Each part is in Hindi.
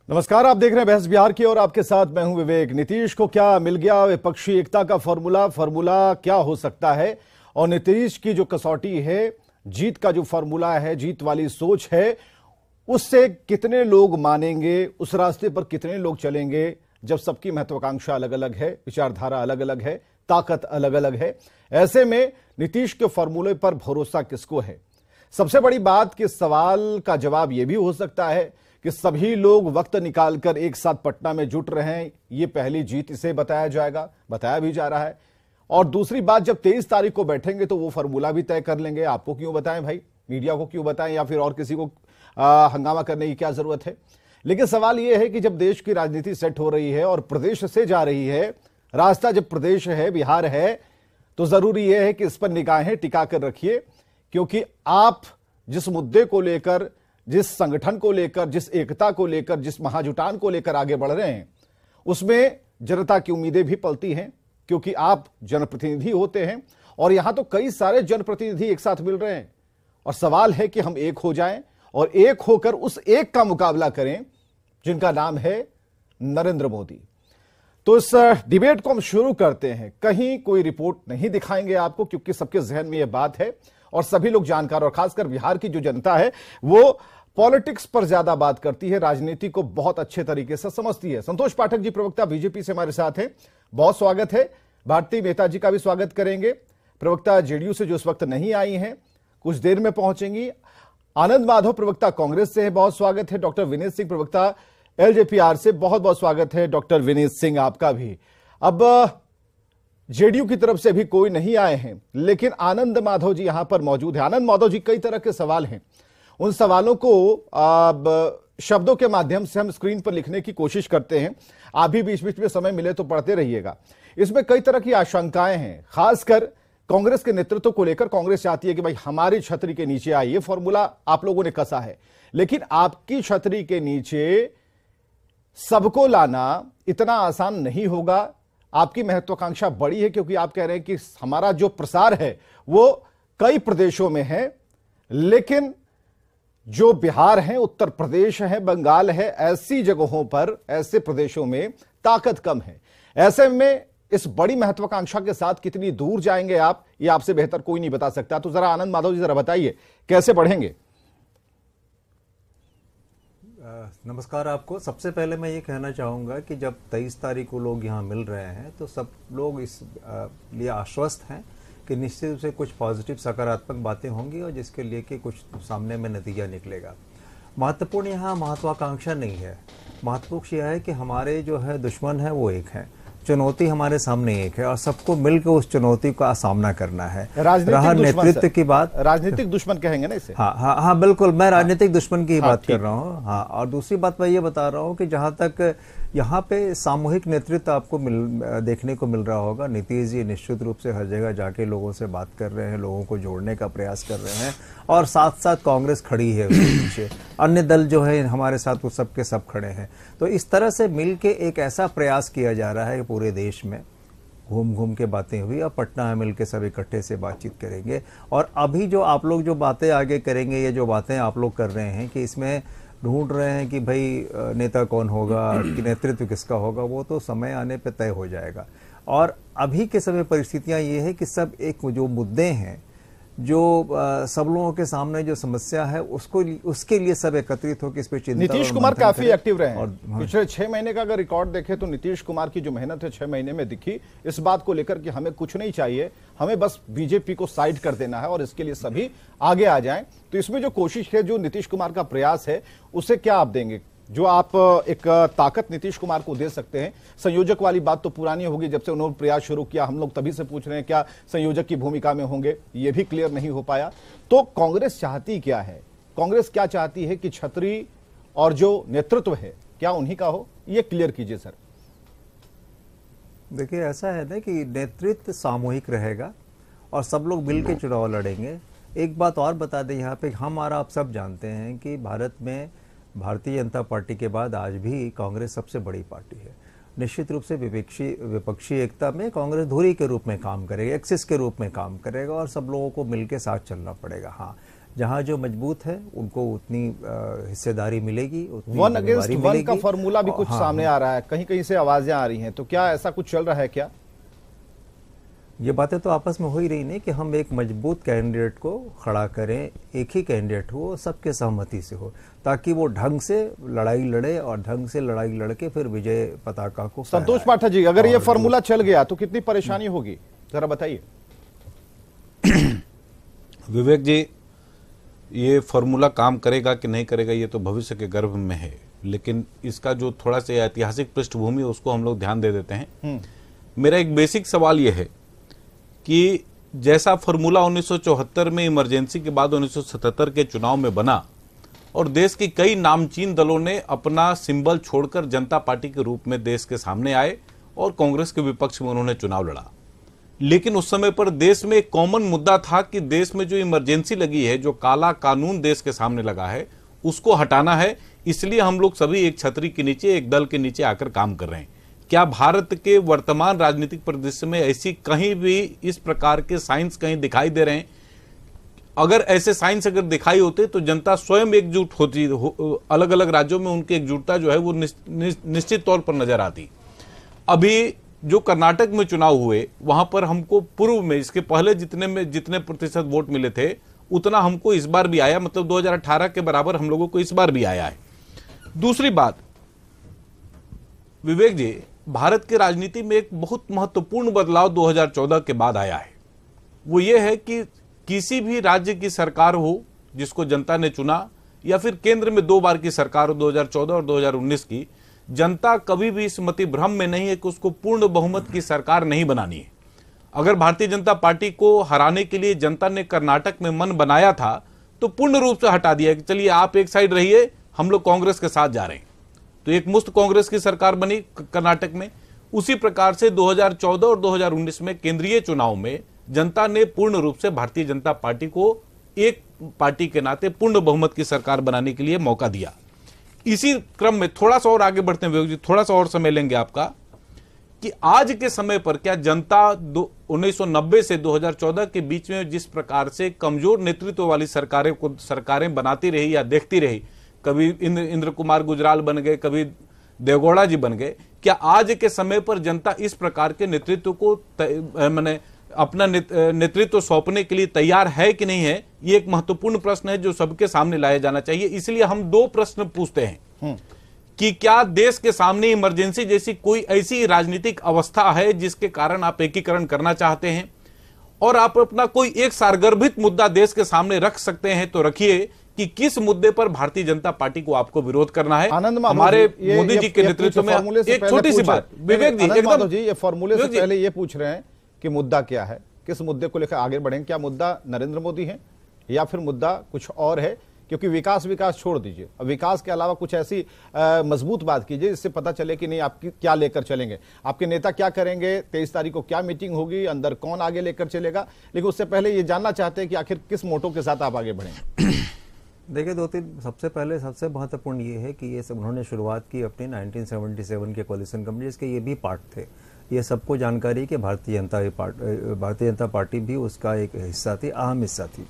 नमस्कार, आप देख रहे हैं बहस बिहार की और आपके साथ मैं हूं विवेक। नीतीश को क्या मिल गया? विपक्षी एकता का फॉर्मूला क्या हो सकता है? और नीतीश की जो कसौटी है, जीत का जो फॉर्मूला है, जीत वाली सोच है, उससे कितने लोग मानेंगे? उस रास्ते पर कितने लोग चलेंगे जब सबकी महत्वाकांक्षा अलग अलग है, विचारधारा अलग अलग है, ताकत अलग अलग है? ऐसे में नीतीश के फॉर्मूले पर भरोसा किसको है? सबसे बड़ी बात कि सवाल का जवाब यह भी हो सकता है कि सभी लोग वक्त निकालकर एक साथ पटना में जुट रहे हैं, ये पहली जीत इसे बताया जाएगा, बताया भी जा रहा है। और दूसरी बात, जब 23 तारीख को बैठेंगे तो वो फॉर्मूला भी तय कर लेंगे। आपको क्यों बताएं भाई, मीडिया को क्यों बताएं, या फिर और किसी को हंगामा करने की क्या जरूरत है? लेकिन सवाल यह है कि जब देश की राजनीति सेट हो रही है और प्रदेश से जा रही है, रास्ता जब प्रदेश है, बिहार है, तो जरूरी यह है कि इस पर निगाहें टिका कर रखिए, क्योंकि आप जिस मुद्दे को लेकर, जिस संगठन को लेकर, जिस एकता को लेकर, जिस महाजुटान को लेकर आगे बढ़ रहे हैं, उसमें जनता की उम्मीदें भी पलती हैं, क्योंकि आप जनप्रतिनिधि होते हैं और यहां तो कई सारे जनप्रतिनिधि एक साथ मिल रहे हैं। और सवाल है कि हम एक हो जाएं और एक होकर उस एक का मुकाबला करें जिनका नाम है नरेंद्र मोदी। तो इस डिबेट को हम शुरू करते हैं। कहीं कोई रिपोर्ट नहीं दिखाएंगे आपको, क्योंकि सबके जहन में यह बात है और सभी लोग जानकार, और खासकर बिहार की जो जनता है वो पॉलिटिक्स पर ज्यादा बात करती है, राजनीति को बहुत अच्छे तरीके से समझती है। संतोष पाठक जी, प्रवक्ता बीजेपी से हमारे साथ हैं, बहुत स्वागत है। भारती मेहता जी का भी स्वागत करेंगे, प्रवक्ता जेडीयू से, जो इस वक्त नहीं आई हैं, कुछ देर में पहुंचेंगी। आनंद माधव, प्रवक्ता कांग्रेस से है, बहुत स्वागत है। डॉक्टर विनीत सिंह, प्रवक्ता एलजेपीआर से, बहुत बहुत स्वागत है डॉक्टर विनीत सिंह, आपका भी। अब जेडीयू की तरफ से भी कोई नहीं आए हैं, लेकिन आनंद माधव जी यहां पर मौजूद है। आनंद माधव जी, कई तरह के सवाल हैं, उन सवालों को शब्दों के माध्यम से हम स्क्रीन पर लिखने की कोशिश करते हैं। आप भी बीच बीच में समय मिले तो पढ़ते रहिएगा। इसमें कई तरह की आशंकाएं हैं, खासकर कांग्रेस के नेतृत्व को लेकर। कांग्रेस चाहती है कि भाई हमारी छतरी के नीचे आइए, फॉर्मूला आप लोगों ने कसा है, लेकिन आपकी छतरी के नीचे सबको लाना इतना आसान नहीं होगा। आपकी महत्वाकांक्षा बड़ी है, क्योंकि आप कह रहे हैं कि हमारा जो प्रसार है वो कई प्रदेशों में है, लेकिन जो बिहार है, उत्तर प्रदेश है, बंगाल है, ऐसी जगहों पर, ऐसे प्रदेशों में ताकत कम है। ऐसे में इस बड़ी महत्वाकांक्षा के साथ कितनी दूर जाएंगे आप, ये आपसे बेहतर कोई नहीं बता सकता। तो जरा आनंद माधव जी, जरा बताइए कैसे बढ़ेंगे? नमस्कार आपको। सबसे पहले मैं ये कहना चाहूँगा कि जब 23 तारीख को लोग यहाँ मिल रहे हैं तो सब लोग इस लिए आश्वस्त हैं कि निश्चित रूप से कुछ पॉजिटिव सकारात्मक बातें होंगी और जिसके लिए कि कुछ सामने में नतीजा निकलेगा। महत्वपूर्ण यहाँ महत्वाकांक्षा नहीं है, महत्वपूर्ण यह है कि हमारे जो है दुश्मन है वो एक है, चुनौती हमारे सामने एक है और सबको मिलकर उस चुनौती का सामना करना है। रहा नेतृत्व की बात, राजनीतिक दुश्मन कहेंगे ना इसे? हाँ, बिल्कुल, मैं राजनीतिक दुश्मन की ही बात कर रहा हूँ। हाँ, और दूसरी बात मैं ये बता रहा हूँ कि जहाँ तक यहाँ पे सामूहिक नेतृत्व आपको देखने को मिल रहा होगा। नीतीश जी निश्चित रूप से हर जगह जाके लोगों से बात कर रहे हैं, लोगों को जोड़ने का प्रयास कर रहे हैं, और साथ साथ कांग्रेस खड़ी है उसके पीछे, अन्य दल जो है हमारे साथ वो सब के सब खड़े हैं। तो इस तरह से मिल के एक ऐसा प्रयास किया जा रहा है कि पूरे देश में घूम घूम के बातें हुई और पटना में मिलकर सब इकट्ठे से बातचीत करेंगे। और अभी जो आप लोग जो बातें आगे करेंगे, ये जो बातें आप लोग कर रहे हैं कि इसमें ढूंढ रहे हैं कि भाई नेता कौन होगा, कि नेतृत्व किसका होगा, वो तो समय आने पे तय हो जाएगा। और अभी के समय परिस्थितियां ये है कि सब एक जो मुद्दे हैं, जो सब लोगों के सामने जो समस्या है, उसके लिए सब एकत्रित होकर इस पर चिंता। नीतीश कुमार काफी एक्टिव रहे हैं पिछले 6 महीने का अगर रिकॉर्ड देखें तो नीतीश कुमार की जो मेहनत है 6 महीने में दिखी, इस बात को लेकर कि हमें कुछ नहीं चाहिए, हमें बस बीजेपी को साइड कर देना है और इसके लिए सभी आगे आ जाएं। तो इसमें जो कोशिश है, जो नीतीश कुमार का प्रयास है, उसे क्या आप देंगे? जो आप एक ताकत नीतीश कुमार को दे सकते हैं। संयोजक वाली बात तो पुरानी होगी, जब से उन्होंने प्रयास शुरू किया हम लोग तभी से पूछ रहे हैं क्या संयोजक की भूमिका में होंगे, ये भी क्लियर नहीं हो पाया। तो कांग्रेस चाहती क्या है? कांग्रेस क्या चाहती है कि छतरी और जो नेतृत्व है क्या उन्हीं का हो, ये क्लियर कीजिए सर। देखिए, ऐसा है ना कि नेतृत्व सामूहिक रहेगा और सब लोग मिलकर चुनाव लड़ेंगे। एक बात और बता दें यहाँ पे, हमारा आप सब जानते हैं कि भारत में भारतीय जनता पार्टी के बाद आज भी कांग्रेस सबसे बड़ी पार्टी है। निश्चित रूप से विपक्षी एकता में कांग्रेस धुरी के रूप में काम करेगा, एक्सिस के रूप में काम करेगा और सब लोगों को मिलकर साथ चलना पड़ेगा। हाँ, जहां जो मजबूत है उनको उतनी हिस्सेदारी मिलेगी, उतनी 1 अगेंस्ट जिम्मेवारी 1 मिलेगी। का फॉर्मूला भी कुछ सामने आ रहा है, कहीं कहीं से आवाजें आ रही हैं, तो क्या ऐसा कुछ चल रहा है क्या? ये बातें तो आपस में हो ही रही नहीं कि हम एक मजबूत कैंडिडेट को खड़ा करें, एक ही कैंडिडेट हो, सबके सहमति से हो, ताकि वो ढंग से लड़ाई लड़े और ढंग से लड़ाई लड़के फिर विजय पताका को संतोष पाठक जी, अगर ये फॉर्मूला चल गया तो कितनी परेशानी होगी, जरा बताइए। विवेक जी, ये फॉर्मूला काम करेगा कि नहीं करेगा ये तो भविष्य के गर्भ में है, लेकिन इसका जो थोड़ा सा ऐतिहासिक पृष्ठभूमि है उसको हम लोग ध्यान दे देते हैं। मेरा एक बेसिक सवाल ये है कि जैसा फॉर्मूला 1974 में इमरजेंसी के बाद 1977 के चुनाव में बना और देश की कई नामचीन दलों ने अपना सिंबल छोड़कर जनता पार्टी के रूप में देश के सामने आए और कांग्रेस के विपक्ष में उन्होंने चुनाव लड़ा, लेकिन उस समय पर देश में एक कॉमन मुद्दा था कि देश में जो इमरजेंसी लगी है, जो काला कानून देश के सामने लगा है, उसको हटाना है। इसलिए हम लोग सभी एक छतरी के नीचे, एक दल के नीचे आकर काम कर रहे हैं। क्या भारत के वर्तमान राजनीतिक परिदृश्य में ऐसी कहीं भी इस प्रकार के साइंस कहीं दिखाई दे रहे हैं? अगर ऐसे साइंस अगर दिखाई होते तो जनता स्वयं एकजुट होती, अलग अलग राज्यों में उनकी एकजुटता जो है वो निश्चित तौर पर नजर आती। अभी जो कर्नाटक में चुनाव हुए वहां पर हमको पूर्व में, इसके पहले जितने प्रतिशत वोट मिले थे उतना हमको इस बार भी आया, मतलब 2018 के बराबर हम लोगों को इस बार भी आया है। दूसरी बात विवेक जी, भारत की राजनीति में एक बहुत महत्वपूर्ण बदलाव 2014 के बाद आया है। वो ये है कि किसी भी राज्य की सरकार हो जिसको जनता ने चुना, या फिर केंद्र में 2 बार की सरकार हो, 2014 और 2019 की, जनता कभी भी इस मति भ्रम में नहीं है कि उसको पूर्ण बहुमत की सरकार नहीं बनानी है। अगर भारतीय जनता पार्टी को हराने के लिए जनता ने कर्नाटक में मन बनाया था तो पूर्ण रूप से हटा दिया कि चलिए आप एक साइड रहिए, हम लोग कांग्रेस के साथ जा रहे हैं। तो एक मुक्त कांग्रेस की सरकार बनी कर्नाटक में। उसी प्रकार से 2014 और 2019 में केंद्रीय चुनाव में जनता ने पूर्ण रूप से भारतीय जनता पार्टी को एक पार्टी के नाते पूर्ण बहुमत की सरकार बनाने के लिए मौका दिया। इसी क्रम में थोड़ा सा और आगे बढ़ते हैं विवेक जी, थोड़ा सा और समय लेंगे आपका, कि आज के समय पर क्या जनता 1990 से 2014 के बीच में जिस प्रकार से कमजोर नेतृत्व वाली सरकारें बनाती रही या देखती रही, कभी इंद्र कुमार गुजराल बन गए, कभी देवगौड़ा जी बन गए, क्या आज के समय पर जनता इस प्रकार के नेतृत्व को मैंने अपना नेतृत्व सौंपने के लिए तैयार है कि नहीं है? ये एक महत्वपूर्ण प्रश्न है जो सबके सामने लाया जाना चाहिए। इसलिए हम 2 प्रश्न पूछते हैं कि क्या देश के सामने इमरजेंसी जैसी कोई ऐसी राजनीतिक अवस्था है जिसके कारण आप एकीकरण करना चाहते हैं, और आप अपना कोई एक सारगर्भित मुद्दा देश के सामने रख सकते हैं तो रखिए कि किस मुद्दे पर भारतीय जनता पार्टी को आपको विरोध करना है। हमारे मोदी जी के नेतृत्व में एक छोटी सी बात विवेक जी, एकदम जी, ये फॉर्मूले से पहले ये पूछ रहे हैं कि मुद्दा क्या है, किस मुद्दे को लेकर आगे बढ़ेंगे? क्या मुद्दा नरेंद्र मोदी है या फिर मुद्दा कुछ और है? क्योंकि विकास छोड़ दीजिए, अब विकास के अलावा कुछ ऐसी मजबूत बात कीजिए जिससे पता चले कि नहीं आपकी क्या लेकर चलेंगे, आपके नेता क्या करेंगे, 23 तारीख को क्या मीटिंग होगी, अंदर कौन आगे लेकर चलेगा। लेकिन उससे पहले ये जानना चाहते हैं कि आखिर किस मोटो के साथ आप आगे बढ़ेंगे। देखिए, 2-3 सबसे महत्वपूर्ण ये है कि ये सब उन्होंने शुरुआत की अपनी 1977 के कोalition गवर्नमेंट, जिसके ये भी पार्ट थे। ये सबको जानकारी है कि भारतीय जनता पार्टी भी उसका एक हिस्सा थी, अहम हिस्सा थी,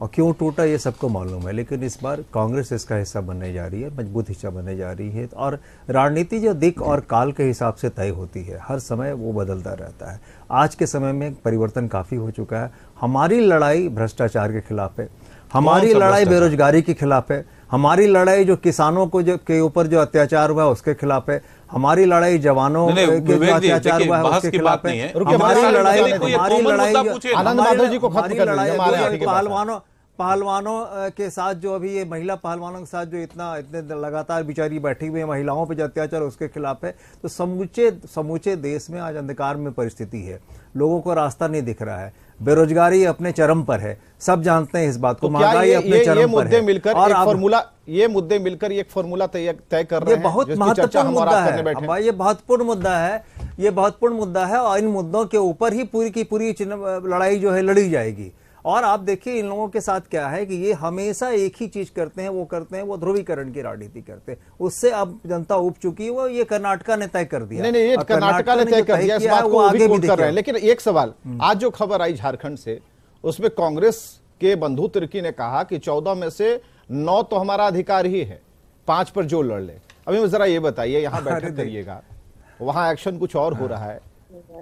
और क्यों टूटा ये सबको मालूम है। लेकिन इस बार कांग्रेस इसका हिस्सा बनने जा रही है, मजबूत हिस्सा बनने जा रही है। और राजनीति जो दिक और काल के हिसाब से तय होती है, हर समय वो बदलता रहता है। आज के समय में परिवर्तन काफ़ी हो चुका है। हमारी लड़ाई भ्रष्टाचार के खिलाफ है, हमारी लड़ाई बेरोजगारी के खिलाफ है, हमारी लड़ाई जो किसानों को के ऊपर जो अत्याचार हुआ उसके खिलाफ है, हमारी लड़ाई जवानों के जो अत्याचार हुआ है उसके खिलाफ है, हमारी लड़ाई पहलवानों के साथ जो अभी ये महिला पहलवानों के साथ जो इतने लगातार बेचारी बैठी हुई है, महिलाओं पे जो अत्याचार उसके खिलाफ है। तो समूचे देश में आज अंधकार में परिस्थिति है, लोगों को रास्ता नहीं दिख रहा है, बेरोजगारी अपने चरम पर है, सब जानते हैं इस बात को, महंगाई अपने चरम पर है। और ये मुद्दे मिलकर एक फॉर्मूला तय कर रहे हैं। ये बहुत महत्वपूर्ण मुद्दा है, ये महत्वपूर्ण मुद्दा है, ये महत्वपूर्ण मुद्दा है, और इन मुद्दों के ऊपर ही पूरी की पूरी लड़ाई जो है लड़ी जाएगी। और आप देखिए इन लोगों के साथ क्या है कि ये हमेशा एक ही चीज करते हैं, वो ध्रुवीकरण की राजनीति करते हैं। उससे अब जनता उब चुकी है, वो ये कर्नाटका ने तय कर दिया। नहीं, ये कर्नाटका ने तय कर दिया, इस बात को आगे भी कर रहे हैं। लेकिन एक सवाल, आज जो खबर आई झारखंड से, उसमें कांग्रेस के बंधु तिर्की ने कहा कि 14 में से 9 तो हमारा अधिकार ही है, 5 पर जो लड़ ले। अभी जरा ये बताइए, यहां बैठक करिएगा, वहां एक्शन कुछ और हो रहा है,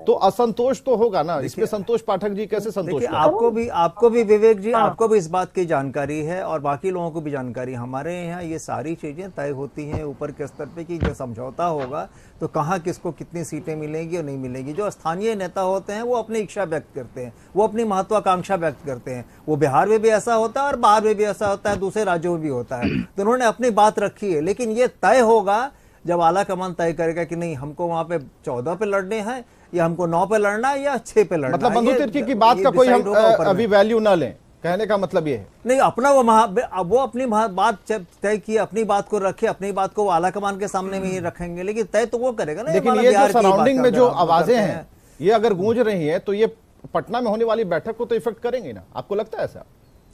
तो असंतोष तो होगा ना। इसमें संतोष पाठक जी कैसे संतोष? आपको भी विवेक जी, आपको भी इस बात की जानकारी है और बाकी लोगों को भी जानकारी। हमारे यहाँ ये सारी चीजें तय होती हैं ऊपर के स्तर पे कि जो समझौता होगा तो कहाँ किसको कितनी सीटें मिलेंगी और नहीं मिलेंगी। जो स्थानीय नेता होते हैं वो अपनी इच्छा व्यक्त करते हैं, वो अपनी महत्वाकांक्षा व्यक्त करते हैं। वो बिहार में भी ऐसा होता है और बाहर में भी ऐसा होता है, दूसरे राज्यों में भी होता है। तो उन्होंने अपनी बात रखी है, लेकिन ये तय होगा जब आला कमान तय करेगा कि नहीं हमको वहां पे 14 पे लड़ने हैं या हमको 9 पे लड़ना है या 6 पे लड़ना। मतलब बंधु तिर्की की बात का कोई हम अभी वैल्यू ना लें, कहने का मतलब ये है? नहीं, अपना वो अपनी बात तय की, अपनी बात को रखे, अपनी बात को आला कमान के सामने में ही रखेंगे, लेकिन तय तो वो करेगा ना। लेकिन ये जो सराउंडिंग में जो आवाजें हैं ये अगर गूंज रही है तो ये पटना में होने वाली बैठक को तो इफेक्ट करेंगे ना, आपको लगता है ऐसा?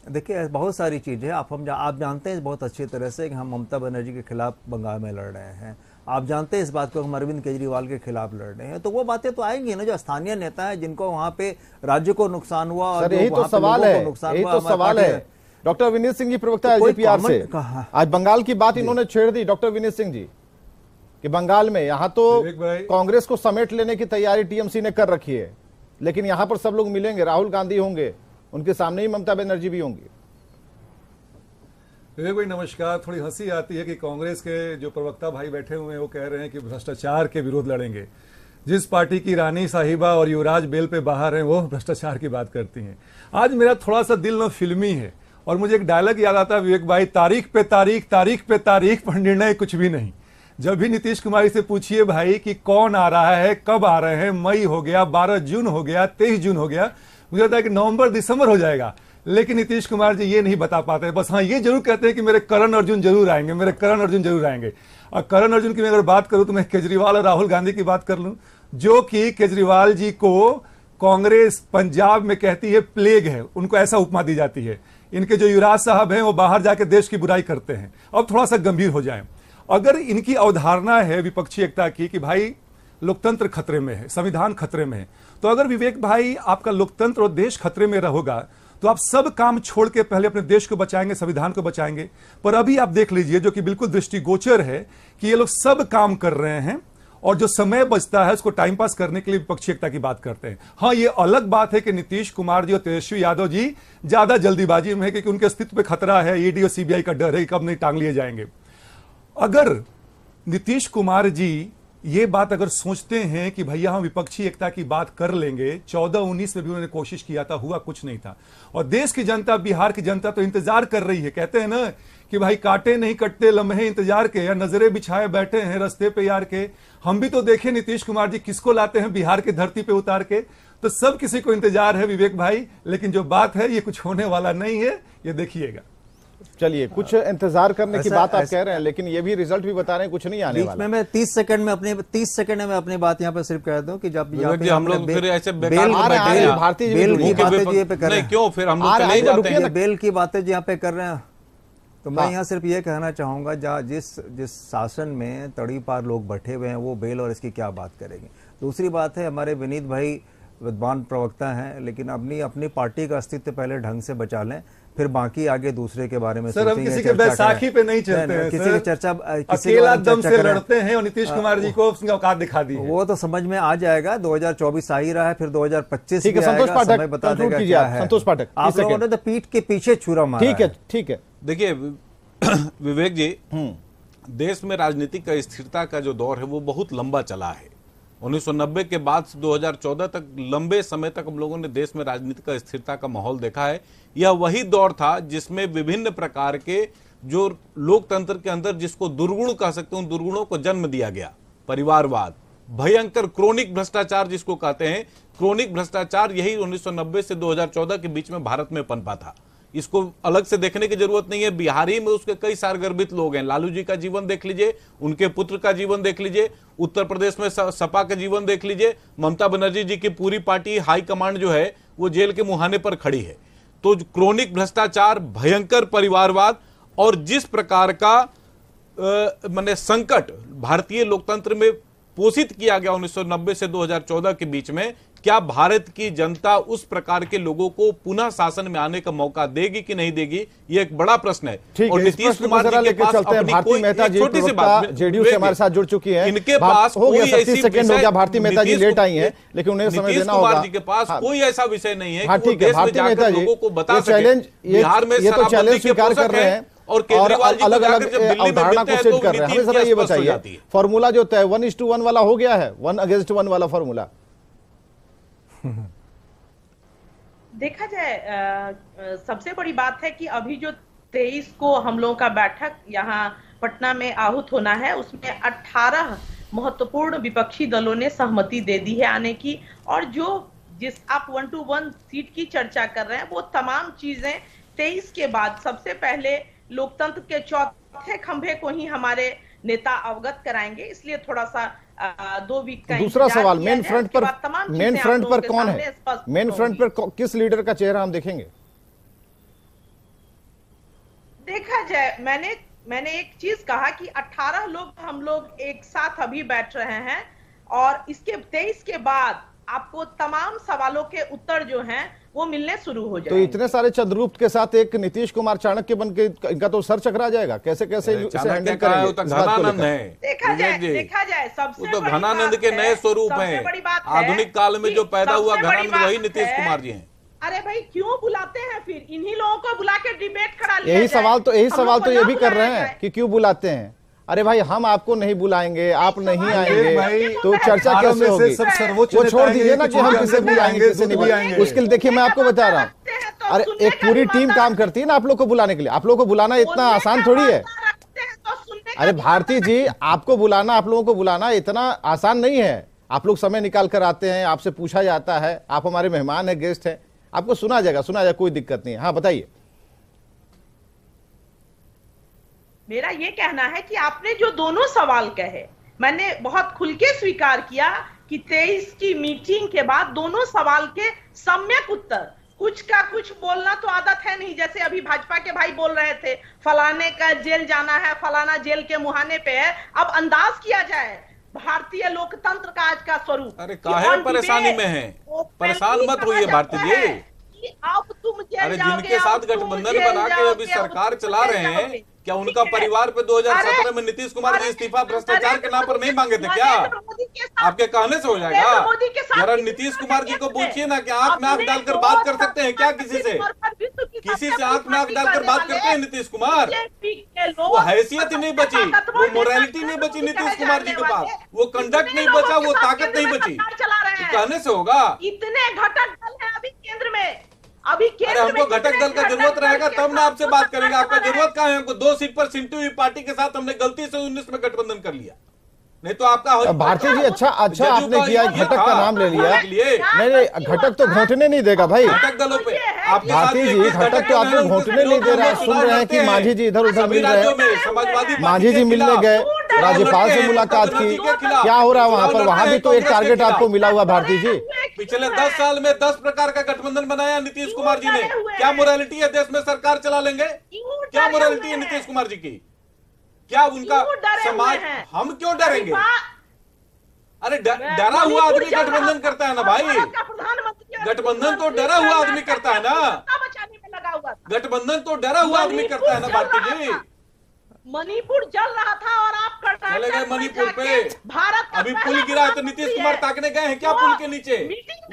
देखिए बहुत सारी चीजें आप जानते हैं बहुत अच्छी तरह से कि हम ममता बनर्जी के खिलाफ बंगाल में लड़ रहे हैं। आप जानते हैं इस बात को हम अरविंद केजरीवाल के खिलाफ लड़ रहे हैं। तो वो बातें तो आएंगी ना, जो स्थानीय नेता है जिनको वहां पे राज्य को नुकसान हुआ और यही तो सवाल है, यही तो सवाल है। डॉक्टर विनीत सिंह जी प्रवक्ता एलजेपीआर से आज बंगाल की बात इन्होंने छेड़ दी। डॉक्टर विनीत सिंह जी कि बंगाल में यहाँ तो कांग्रेस को समेट लेने की तैयारी टीएमसी ने कर रखी है, लेकिन यहाँ पर सब लोग मिलेंगे, राहुल गांधी होंगे, उनके सामने ही ममता बनर्जी भी होंगी। विवेक भाई नमस्कार। थोड़ी हंसी आती है कि कांग्रेस के जो प्रवक्ता भाई बैठे हुए हैं वो कह रहे हैं कि भ्रष्टाचार के विरोध लड़ेंगे। जिस पार्टी की रानी साहिबा और युवराज बेल पे बाहर हैं वो भ्रष्टाचार की बात करती हैं। आज मेरा थोड़ा सा दिल न फिल्मी है और मुझे एक डायलॉग याद आता है विवेक भाई, तारीख पे तारीख, तारीख पे तारीख, पर निर्णय कुछ भी नहीं। जब भी नीतीश कुमार से पूछिए भाई कि कौन आ रहा है, कब आ रहे हैं, मई हो गया, 12 जून हो गया, 23 जून हो गया, मुझे लगता है कि नवंबर दिसंबर हो जाएगा, लेकिन नीतीश कुमार जी ये नहीं बता पाते। बस हाँ ये जरूर कहते हैं कि मेरे करण अर्जुन जरूर आएंगे, मेरे करण अर्जुन जरूर आएंगे। और करण अर्जुन की मैं अगर बात करूं तो मैं केजरीवाल और राहुल गांधी की बात कर लूं, जो कि केजरीवाल जी को कांग्रेस पंजाब में कहती है प्लेग है, उनको ऐसा उपमा दी जाती है। इनके जो युवराज साहब हैं वो बाहर जाके देश की बुराई करते हैं। अब थोड़ा सा गंभीर हो जाए, अगर इनकी अवधारणा है विपक्षी एकता की कि भाई लोकतंत्र खतरे में है, संविधान खतरे में है, तो अगर विवेक भाई आपका लोकतंत्र और देश खतरे में होगा तो आप सब काम छोड़ के पहले अपने देश को बचाएंगे, संविधान को बचाएंगे। पर अभी आप देख लीजिए जो कि बिल्कुल दृष्टिगोचर है कि ये लोग सब काम कर रहे हैं और जो समय बचता है उसको टाइम पास करने के लिए विपक्षी एकता की बात करते हैं। हाँ ये अलग बात है कि नीतीश कुमार जी और तेजस्वी यादव जी ज्यादा जल्दीबाजी में है क्योंकि उनके अस्तित्व पे खतरा है, ईडी और सीबीआई का डर है कि कब नहीं टांग लिए जाएंगे। अगर नीतीश कुमार जी ये बात अगर सोचते हैं कि भैया हम विपक्षी एकता की बात कर लेंगे, 14-19 में भी उन्होंने कोशिश किया था, हुआ कुछ नहीं था। और देश की जनता, बिहार की जनता तो इंतजार कर रही है। कहते हैं ना कि भाई कांटे नहीं कटते लम्हे इंतजार के, या नजरें बिछाए बैठे हैं रास्ते पे यार के। हम भी तो देखे नीतीश कुमार जी किसको लाते हैं बिहार की धरती पे उतार के। तो सब किसी को इंतजार है विवेक भाई, लेकिन जो बात है ये कुछ होने वाला नहीं है, ये देखिएगा। चलिए कुछ इंतजार करने की बात आप कह रहे हैं, लेकिन ये भी रिजल्ट भी बता रहे हैं कुछ नहीं आने वाला। मैं 30 सेकंड में अपनी बात यहाँ पे सिर्फ कह दूं कि जब हम लोग फिर ऐसे भारतीय बेल की बातें जी पे कर रहे हैं, क्यों फिर हम लोग चले जाते हैं, बेल की बातें यहाँ पे कर रहे हैं। तो मैं यहाँ सिर्फ ये कहना चाहूंगा जिस शासन में तड़ी पार लोग बैठे हुए हैं वो बेल और इसकी क्या बात करेंगे। दूसरी बात है हमारे विनीत भाई विद्वान प्रवक्ता हैं, लेकिन अपनी पार्टी का अस्तित्व पहले ढंग से बचा लें, फिर बाकी आगे दूसरे के बारे में सर हम किसी के बैसाखी पे नहीं चलते हैं, किसी की चर्चा अकेला दम से लड़ते हैं और नीतीश कुमार जी को उसकी औकात दिखा दी। वो तो समझ में आ जाएगा, 2024 आ ही रहा है, फिर 2025 ठीक है। संतोष पाठक बता देगा क्या है। संतोष पाठक आप लोगों ने तो पीठ के पीछे छुरा मारा। ठीक है। देखिए विवेक जी, देश में राजनीतिक स्थिरता का जो दौर है वो बहुत लंबा चला है। 1990 के बाद 2014 तक लंबे समय तक हम लोगों ने देश में राजनीतिक स्थिरता का माहौल देखा है। यह वही दौर था जिसमें विभिन्न प्रकार के जो लोकतंत्र के अंदर जिसको दुर्गुण कह सकते हैं उन दुर्गुणों को जन्म दिया गया। परिवारवाद, भयंकर क्रोनिक भ्रष्टाचार जिसको कहते हैं, क्रोनिक भ्रष्टाचार यही 1990 से 2014 के बीच में भारत में पनपा था। इसको अलग से देखने की जरूरत नहीं है। बिहारी में उसके कई सारगर्भित लोग हैं। लालू जी का जीवन देख लीजिए, उनके पुत्र का जीवन देख लीजिए, उत्तर प्रदेश में सपा का जीवन देख लीजिए, ममता बनर्जी जी की पूरी पार्टी हाईकमांड जो है वो जेल के मुहाने पर खड़ी है। तो क्रोनिक भ्रष्टाचार, भयंकर परिवारवाद और जिस प्रकार का माने संकट भारतीय लोकतंत्र में पोषित किया गया 1990 से 2014 के बीच में, क्या भारत की जनता उस प्रकार के लोगों को पुनः शासन में आने का मौका देगी कि नहीं देगी, ये एक बड़ा प्रश्न है। ठीक और है, नीतीश कुमार जी के पास भारती मेहता जी छोटी सी बात, जेडीयू से हमारे साथ जुड़ चुकी है, इनके पास हो गया कोई 30 ऐसी सेकंड हो गया, भारती मेहता जी लेट आई हैं, लेकिन उन्हें समय नीतीश देना होगा। कुमार जी के पास कोई ऐसा विषय नहीं है कि वो ठीक है, देश में भारती मेहता जाकर जी लोगों को बता सके चैलेंज, बिहार में ये तो शराबबंदी चैलेंज के स्वीकार कर पोषक रहे हैं हैं और केजरीवाल जी अलग अलग जब दिल्ली में अवधारणा मिलते को हैं सिद्ध तो कर रहे हैं। हमें जरा नीति ये स्पष्ट हो बताइए, जाती है। फॉर्मूला जो तय 1:1 वाला हो गया है, 1:1 वाला फॉर्मूला? देखा जाए, सबसे बड़ी बात है कि अभी जो 23 को हम लोगों का बैठक यहाँ पटना में आहूत होना है, उसमें 18 महत्वपूर्ण विपक्षी दलों ने सहमति दे दी है आने की। और जिस आप 1-to-1 सीट की चर्चा कर रहे हैं, वो तमाम चीजें 23 के बाद सबसे पहले लोकतंत्र के चौथे खंभे को ही हमारे नेता अवगत कराएंगे। इसलिए थोड़ा सा 2 वीक का दूसरा सवाल, मेन फ्रंट पर कौन है? मेन फ्रंट पर किस लीडर का चेहरा हम देखेंगे? देखा जाए, मैंने एक चीज कहा कि 18 लोग हम लोग एक साथ अभी बैठ रहे हैं और इसके 23 के बाद आपको तमाम सवालों के उत्तर जो हैं वो मिलने शुरू हो जाएंगे। तो इतने सारे चंद्रगुप्त के साथ एक नीतीश कुमार चाणक्य बन के इनका तो सर चकरा जाएगा। कैसे कैसे इसे हैंडल करेंगे? घनानंद है, देखा जाए सबसे तो घनानंद के नए स्वरूप हैं। आधुनिक काल में जो पैदा हुआ घनानंद वही नीतीश कुमार जी हैं। अरे भाई, क्यों बुलाते हैं फिर? इन्हीं लोगों को बुला के डिबेट करा लिया यही सवाल तो ये भी कर रहे हैं कि क्यों बुलाते हैं। अरे भाई, हम आपको नहीं बुलाएंगे, आप नहीं आएंगे तो चर्चा कैसे होगी? वो छोड़ दीजिए ना कि हम किसे बुलाएंगे किसे नहीं बुलाएंगे। उसके लिए देखिए, मैं आपको बता रहा हूँ, अरे एक पूरी टीम काम करती है ना आप लोग को बुलाने के लिए। आप लोग को बुलाना इतना आसान थोड़ी है। अरे भारती जी, आपको बुलाना, आप लोगों को बुलाना इतना आसान नहीं है। आप लोग समय निकाल कर आते हैं, आपसे पूछा जाता है, आप हमारे मेहमान हैं, गेस्ट हैं, आपको सुना जाएगा, कोई दिक्कत नहीं है। हाँ बताइए। मेरा ये कहना है कि आपने जो दोनों सवाल कहे, मैंने बहुत खुल के स्वीकार किया कि 23 की मीटिंग के बाद दोनों सवाल के सम्यक उत्तर, कुछ का कुछ बोलना तो आदत है नहीं। जैसे अभी भाजपा के भाई बोल रहे थे फलाने का जेल जाना है, फलाना जेल के मुहाने पे है। अब अंदाज किया जाए भारतीय लोकतंत्र का आज का स्वरूप। अरे काहे परेशानी में है? परेशान मत होइए भारती जी। अब तुम अरे जिनके साथ गठबंधन बना के अभी सरकार चला रहे हैं, क्या उनका परिवार पे 2017 में नीतीश कुमार जी इस्तीफा भ्रष्टाचार के नाम पर नहीं मांगे थे क्या? आपके कहने से हो जाएगा? जरा नीतीश कुमार जी को पूछिए ना कि आंख में आंख डालकर बात कर सकते हैं क्या किसी से? किसी से आंख में आंख डालकर बात करते हैं नीतीश कुमार? वो हैसियत ही नहीं बची, वो मोरालिटी नहीं बची नीतीश कुमार जी के पास, वो कंडक्ट नहीं बचा, वो ताकत नहीं बची। कहने से होगा? इतने घटक दल है अभी केंद्र में। अभी अरे हमको घटक दल का जरूरत रहेगा तब ना आपसे बात करेंगे। आपका जरूरत कहाँ है? हमको 2 सीट पर सिंटू हुई पार्टी के साथ हमने गलती से 19 में गठबंधन कर लिया, नहीं तो आपका भारती जी अच्छा आपने किया, घटक का नाम ले लिया। नहीं, घटक तो घोंटने नहीं देगा भाई। घटक दलों पे भारती जी, घटक तो आपको घोंटने नहीं दे रहा है। सुन रहे हैं कि मांझी जी इधर उधर मिल रहे हैं, मांझी जी मिलने गए, राज्यपाल से मुलाकात की, क्या हो रहा है वहां पर? वहां भी तो एक टारगेट आपको मिला हुआ भारती जी। पिछले 10 साल में 10 प्रकार का गठबंधन बनाया नीतीश कुमार जी ने। क्या मोरालिटी है? देश में सरकार चला लेंगे? क्या मोरालिटी है नीतीश कुमार जी की? क्या उनका समाज? हम क्यों डरेंगे? अरे डरा हुआ आदमी गठबंधन करता है ना भाई। गठबंधन तो डरा हुआ आदमी करता है ना। गठबंधन तो डरा हुआ आदमी करता है ना भारती जी। मणिपुर जल रहा था और आप चले गए मणिपुर पे। भारत अभी पुल गिरा है तो नीतीश कुमार ताकने गए हैं क्या पुल के नीचे?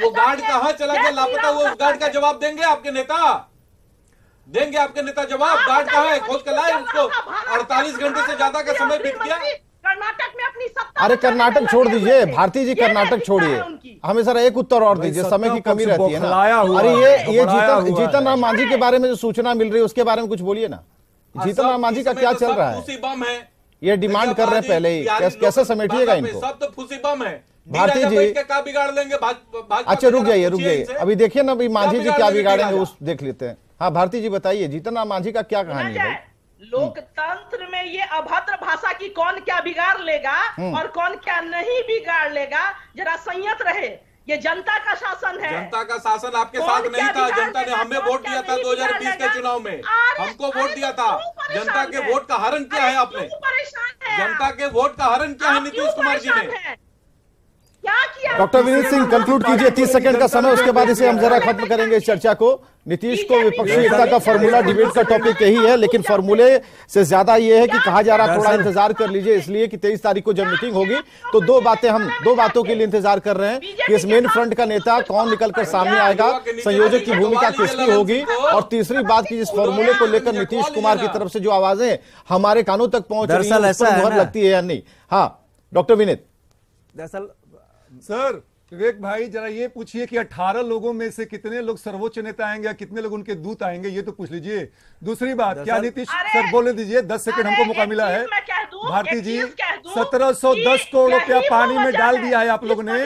वो गार्ड कहाँ चला गया, लापता? वो उस गार्ड का जवाब देंगे आपके नेता? देंगे आपके नेता जवाब? गार्ड कहाँ है? खोज कर लाए उसको। 48 घंटे से ज्यादा का समय बीत गया। कर्नाटक में अपनी सत्ता। अरे कर्नाटक छोड़ दीजिए भारती जी, कर्नाटक छोड़िए, हमें जरा एक उत्तर और दीजिए, समय की कमी रहती है ना। अरे ये जीतन राम मांझी के बारे में जो सूचना मिल रही है उसके बारे में कुछ बोलिए ना। जीतन राम मांझी का क्या चल रहा है? बम है, ये डिमांड कर रहे हैं पहले ही, कैसे समेटिएगा इनको? सब तो फुसी बम है भारती जी। क्या बिगाड़ लेंगे? अच्छा रुक जाइए, अभी देखिए ना मांझी जी क्या बिगाड़ेंगे उस देख लेते हैं। हाँ भारती जी बताइए, जीतन राम मांझी का क्या कहानी है? लोकतंत्र में ये अभद्र भाषा की कौन क्या बिगाड़ लेगा और कौन क्या नहीं बिगाड़ लेगा, जरा संयत रहे। ये जनता का शासन है। जनता का शासन आपके साथ नहीं था। जनता ने हमें वोट दिया था 2020 के चुनाव में, हमको वोट दिया था। जनता के वोट का हरण किया है आपने। जनता के वोट का हरण किया है नीतीश कुमार जी ने। क्या किया? डॉक्टर विनीत सिंह कंक्लूड कीजिए, 30 सेकंड का समय, उसके बाद इसे हम जरा खत्म करेंगे इस चर्चा को। नीतीश को विपक्षी एकता का फॉर्मूला, डिबेट का टॉपिक यही है, लेकिन फॉर्मूले से ज्यादा ये है कि कहा जा रहा थोड़ा इंतजार कर लीजिए, इसलिए कि 23 तारीख को जब मीटिंग होगी तो हम दो बातों के लिए इंतजार कर रहे हैं कि इस मेन फ्रंट का नेता कौन निकलकर सामने आएगा, संयोजक की भूमिका किसकी होगी, और तीसरी बात की जिस फॉर्मूले को लेकर नीतीश कुमार की तरफ से जो आवाजें हमारे कानों तक पहुंच रही है, उस पर मुहर लगती है या नहीं। हाँ डॉक्टर विनीत। दरअसल सर विवेक भाई जरा ये पूछिए कि 18 लोगों में से कितने लोग सर्वोच्च नेता आएंगे या कितने लोग उनके दूत आएंगे, ये तो पूछ लीजिए। दूसरी बात, क्या नीतीश सर बोलने दीजिए, 10 सेकंड हमको मौका मिला है। भारती जी 1710 करोड़ रुपया पानी में डाल दिया है आप लोगों ने।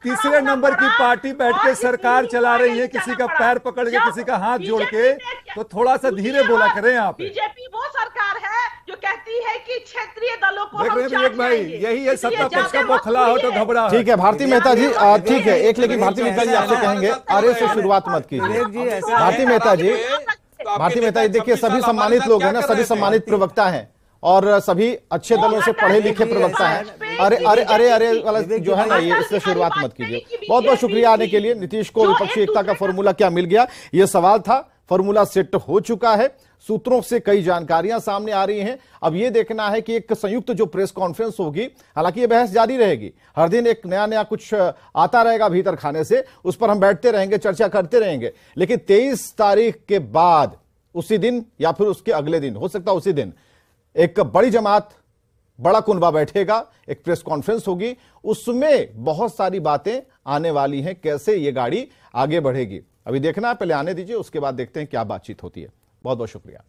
तीसरे नंबर की पार्टी बैठ के सरकार चला रही है, किसी का पैर पकड़ के, किसी का हाथ जोड़ के, तो थोड़ा सा धीरे बोला करें आप। बीजेपी वो सरकार है जो कहती है कि क्षेत्रीय दलों को देख रहे हैं विवेक भाई, यही है सत्ता पक्ष का बौखला हो तो घबरा। ठीक है भारती मेहता जी, ठीक है एक, लेकिन भारती मेहता जी आपसे कहेंगे आर्य से शुरुआत मत कीजिए। भारती मेहता जी, देखिए सभी सम्मानित लोग हैं ना, सभी सम्मानित प्रवक्ता हैं और सभी अच्छे दलों से पढ़े लिखे प्रवक्ता हैं। अरे वाला जो है ना, ये इससे शुरुआत मत कीजिए। बहुत बहुत शुक्रिया आने के लिए। नीतीश को विपक्षी एकता का फॉर्मूला क्या मिल गया, ये सवाल था। फॉर्मूला सेट हो चुका है, सूत्रों से कई जानकारियां सामने आ रही हैं। अब यह देखना है कि एक संयुक्त जो प्रेस कॉन्फ्रेंस होगी, हालांकि यह बहस जारी रहेगी, हर दिन एक नया कुछ आता रहेगा भीतर खाने से, उस पर हम बैठते रहेंगे, चर्चा करते रहेंगे। लेकिन 23 तारीख के बाद, उसी दिन या फिर उसके अगले दिन, हो सकता है उसी दिन, एक बड़ी जमात, बड़ा कुनबा बैठेगा, एक प्रेस कॉन्फ्रेंस होगी, उसमें बहुत सारी बातें आने वाली हैं, कैसे ये गाड़ी आगे बढ़ेगी। अभी देखना है, पहले आने दीजिए, उसके बाद देखते हैं क्या बातचीत होती है। बहुत बहुत शुक्रिया।